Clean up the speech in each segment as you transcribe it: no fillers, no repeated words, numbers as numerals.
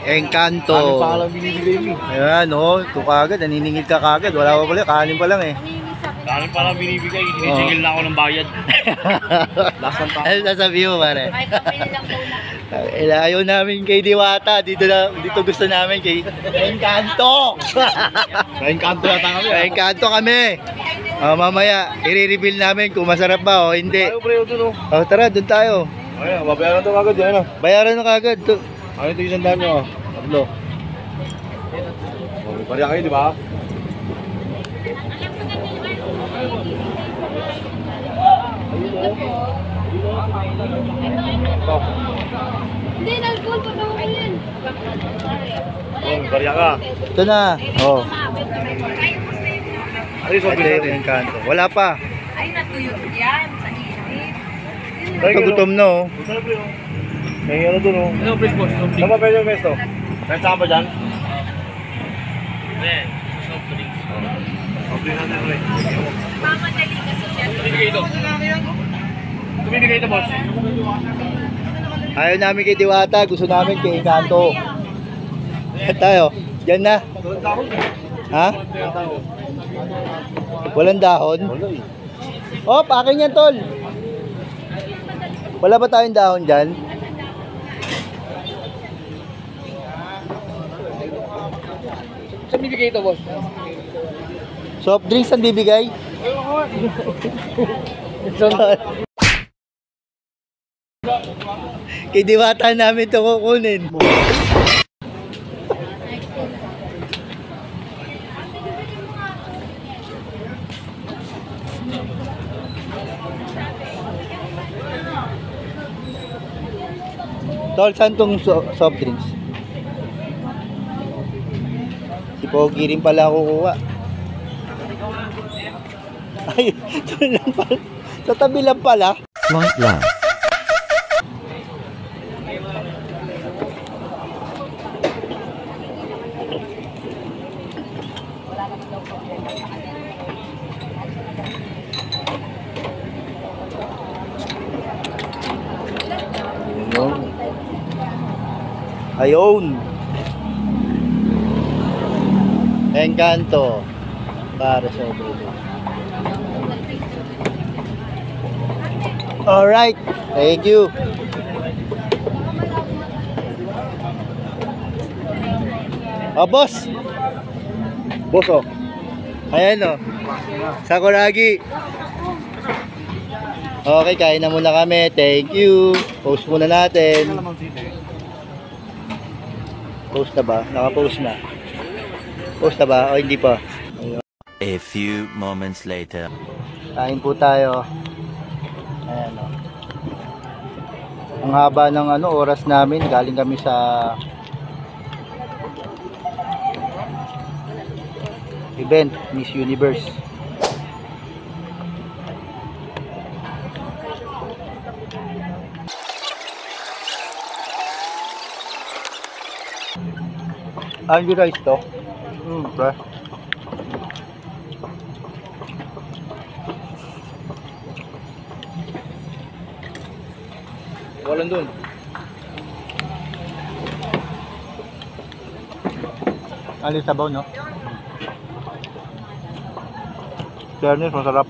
Encanto. Kanin pa lang binibigay mo. Ayan, oh. Ito kagad. Naniningil ka kagad. Wala pa pala. Kanin pa lang eh. Kanin pa lang binibigay. Sinisingil na ako ng bayad. Lasang pa. Ano sasabihin mo, pare? Kahit kami nilang muna. Ayaw namin kay Diwata. Dito gusto namin kay Encanto. Encanto yata kami. Encanto kami. Mamaya, i-reveal namin kung masarap ba o hindi. Tayo pre, doon Oh, tara, doon tayo. Ayun, babayaran to kagad yan. Bayaran na kagad. Ano ito yung sandaan nyo? Tatlo. Pariya kayo, di ba? Hindi, nalcohol pa daw yan. Pariya ka. Ito na. Oh. Ano yung sobrang Ito yung natin? Encanto. Wala pa. Ay, natuyot yan sa init. Kagutom na oh. May ano doon oh. Ano please boss? Saan ba pwede yung pesto? May saan ba dyan? Hindi. Soft drinks. Soft drinks natin pre. Mamadali kasi siya. Tumibigay ito. Tumibigay ito boss. Ayaw namin kay Diwata. Gusto namin kay Encanto. Tayo. Yan na. Ha? Walang dahon? Oh, akin yan, tol. Wala ba tayong dahon dyan? Saan bibigay ito boss? Soft drinks ang bibigay? Kay Diwata namin ito kukunin. Tol, saan tong soft drinks? Si Pogi rin pala kukuha. Ay, doon lang pala. Sa tabi lang pala. Slight lag. Ayun. Encanto. Para sa ulo. Alright. Thank you. Oh, boss. Boss oh. Ayan oh. Sakuragi. Okay, kain na muna kami. Thank you. Post muna natin. Post na ba? Naka-post na. Post na ba? O hindi pa? Ayun. A few moments later. Kain po tayo. Ayan o. Ang haba ng oras namin. Galing kami sa event Miss Universe. Ang rice to? Pre. Walang doon. Ano sabaw, no? Fairness, masarap.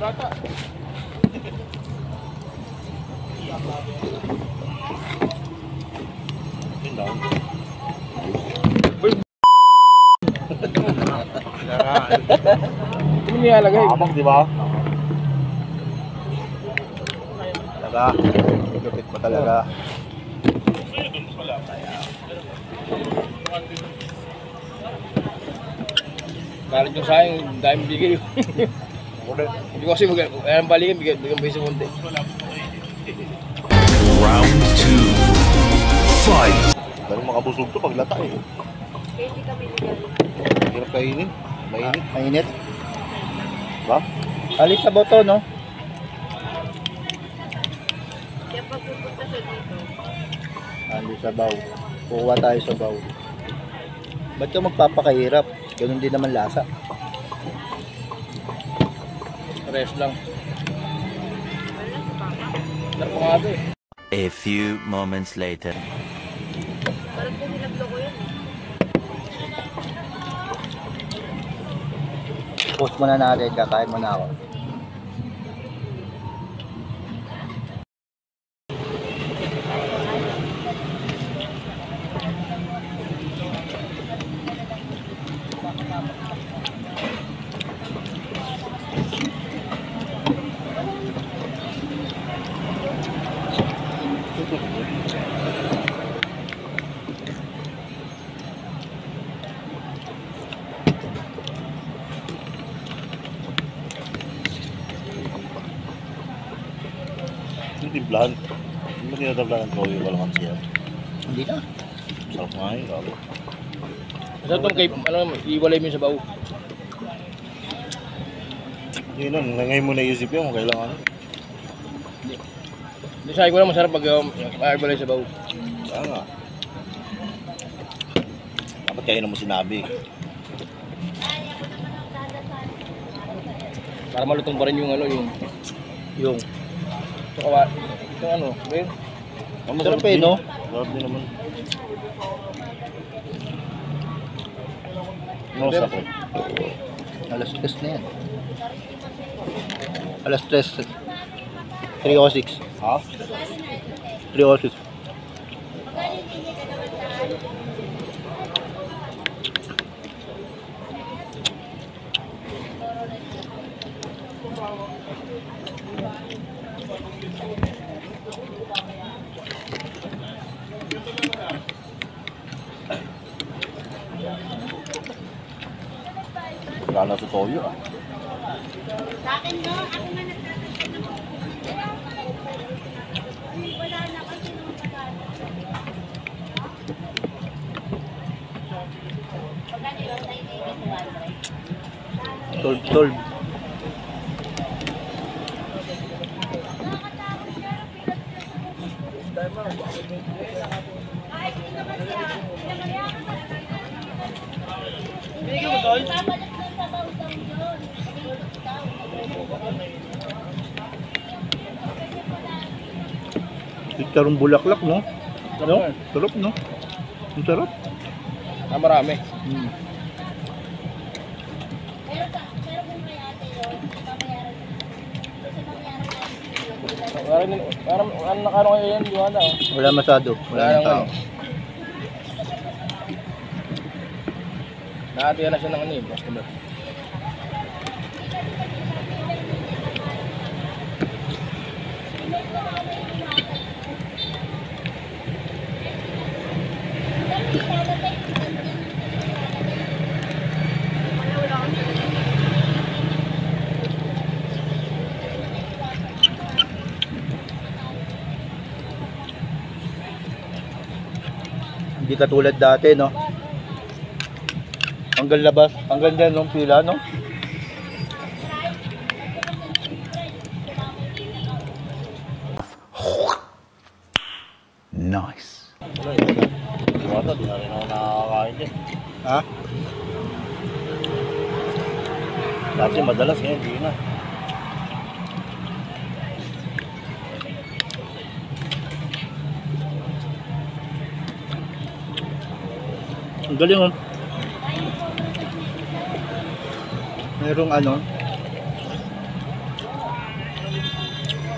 Bata. Yun daw. Ano nilalagay? Abang, di ba? Talaga. Lupit pa talaga. Galit yung sayang, dahil bigay. Hindi ko kasi ang balikan, bigyan ba yung sumunti. Round 2. Fight! Pero makabusog to pag lata eh. Hindi kami nila. Hirap kainin. Mainit. Mainit. Ba? Alis sa boto, no? Kaya pag pupunta siya dito, Alis sa baw. Kuha tayo sa baw. Ba't ka magpapakahirap? Ganun din naman lasa. Rest lang. Sarap nga ito eh. A few moments later. parang pinilaglo ko yun. Post muna natin, kakain muna ako. Yung timplahan. Hindi mo tinatablahan ng toyo, walang kansiya. Hindi na. Sarap nga yun, lalo. Basta itong kay, iwalay mo yung sabaw. Yun nun, ngayon mo naisip yun kung kailangan. Hindi sabi ko lang masarap pag iwalay yung sabaw. Kaya nga. Dapat kayo na mo sinabi. Para malutong pa rin yung ano, yung Yung. ito kawa. Ito ano, Ben? Sarap eh, no? Sarap din naman. No, sa ko. Alas 3 na yan. Alas 3. 3:06. Ha? 3:06. Wala na sa toyo ah. Sa akin no, ako nga nagtatanong. Wala na kasi nung pagkano. Pagkano yung tayo na 200? Solve. Ay, hindi naman siya. Bigyan mo doon? Babalik doon sa bausang yun. Chicharong bulaklak, no? Sarap No? nga. Sarap, no? Ang sarap. Marami. Mm. Pero kung may ate yun, pamayaran mo. Kasi pamayaran natin. Parang ano nakano kayo yan, di ba na? Wala masyado. Wala Wala nang tao. Nakatiya na siya ng ano eh, customer. Hindi katulad dati, no? Hanggang labas, hanggang dyan nung pila, no? Nice. Wala yun. Wala, di na rin ako nakakain din. Ha? Dati madalas ngayon, di na. Ang galing, oh. Merong ano?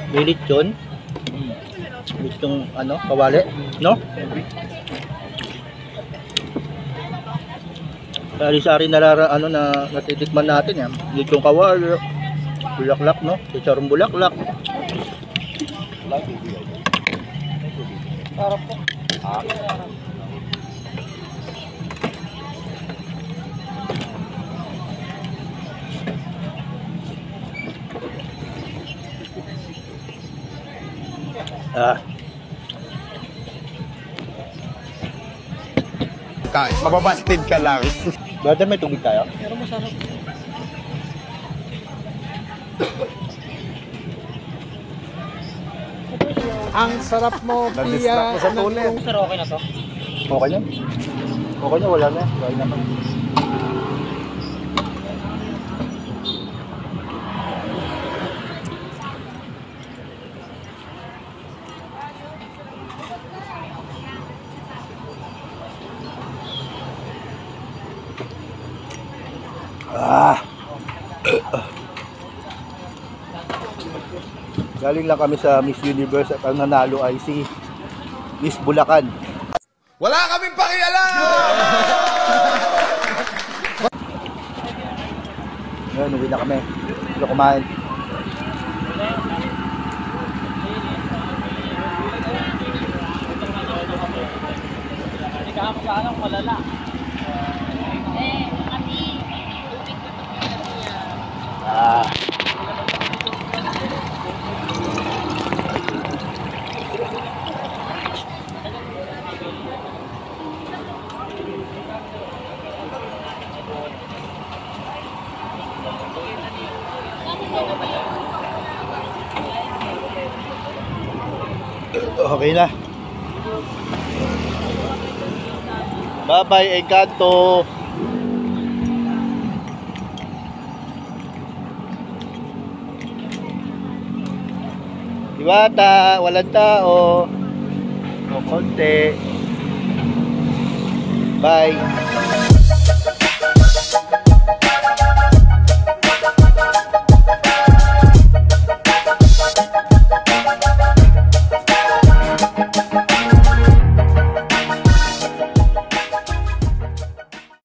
May lechon. Gustong ano, kawali, no? Sari-sari ano na natitikman natin yan. Lechon kawali, bulaklak, no? Chicharong bulaklak. Wala, bibigay. Sarap po. Ah. Mababastid ka lang. Brother, may tubig tayo? Pero masarap. Ang sarap mo, Pia. Sa tulit. Sir, okay na to? Okay na. Okay na, wala na. Okay naman. Ah. Galing lang kami sa Miss Universe at ang nanalo ay si Miss Bulacan. Wala kaming pakialam! Ngayon, uwi na kami. Ito kumain. Ah. Okay na. Bye-bye, Encanto. Diwata, walang tao. O konti. Bye.